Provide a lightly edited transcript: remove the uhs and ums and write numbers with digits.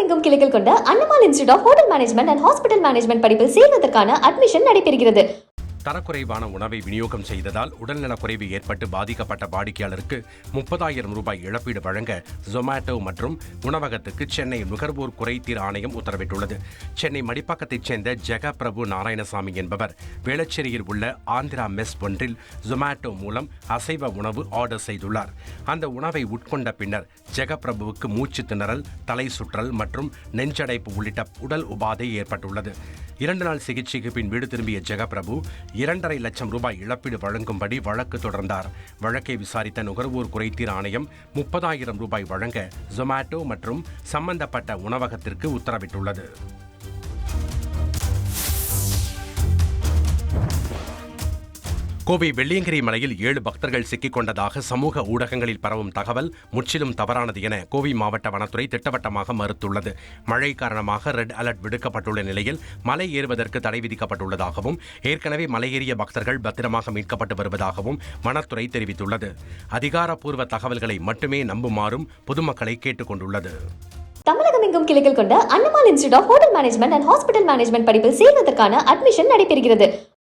தமிழகமெங்கும் கிளைகள் கொண்ட Annamal institute of hotel management and hospital management படிப்பில் சேர்வதற்கான அட்மிஷன் நடைபெறுகிறது. தரக்குறைவான உணவை விநியோகம் செய்ததால் உடல்நலக்குறைவு ஏற்பட்டு பாதிக்கப்பட்ட வாடிக்கையாளருக்கு 30,000 ரூபாய் இழப்பீடு வழங்க ஜொமேட்டோ மற்றும் உணவகத்துக்கு சென்னை நுகர்வோர் குறைதீர் ஆணையம் உத்தரவிட்டுள்ளது. சென்னை மடிப்பாக்கத்தைச் சேர்ந்த ஜெகபிரபு நாராயணசாமி என்பவர் வேளச்சேரியில் உள்ள ஆந்திரா மெஸ் ஒன்றில் ஜொமேட்டோ மூலம் அசைவ உணவு ஆர்டர் செய்துள்ளார். அந்த உணவை உட்கொண்ட பின்னர் ஜெகபிரபுவுக்கு மூச்சு திணறல், தலை சுற்றல் மற்றும் நெஞ்சடைப்பு உள்ளிட்ட உடல் உபாதை ஏற்பட்டுள்ளது. 2 நாள் சிகிச்சைக்கு பின் வீடு திரும்பிய ஜெகபிரபு 2.5 லட்சம் ரூபாய் இழப்பீடு வழங்கும்படி வழக்கு தொடர்ந்தார். வழக்கை விசாரித்த நுகர்வோர் குறைதீர் ஆணையம் 30,000 ரூபாய் வழங்க ஜொமேட்டோ மற்றும் சம்பந்தப்பட்ட உணவகத்திற்கு உத்தரவிட்டுள்ளது. கோவை வெள்ளியங்கிரி மலையில் 7 பக்தர்கள் சிக்கிக் கொண்டதாக சமூக ஊடகங்களில் பரவும் தகவல் முற்றிலும் தவறானது என கோவை மாவட்ட வனத்துறை திட்டவட்டமாக மறுத்துள்ளது. மழை காரணமாக ரெட் அலர்ட் விடுக்கப்பட்டுள்ள நிலையில் மலை ஏறுவதற்கு தடை விதிக்கப்பட்டுள்ளதாகவும் ஏற்கனவே மலையேறிய பக்தர்கள் பத்திரமாக மீட்கப்பட்டு வருவதாகவும் வனத்துறை தெரிவித்துள்ளது. அதிகாரப்பூர்வ தகவல்களை மட்டுமே நம்புமாறும் பொதுமக்களை கேட்டுக் கொண்டுள்ளது. தமிழகமெங்கும் கிளைகள் கொண்ட Annamal institute of hotel management and hospital management படிப்பில் சேர்வதற்கான அட்மிஷன் நடைபெறுகிறது.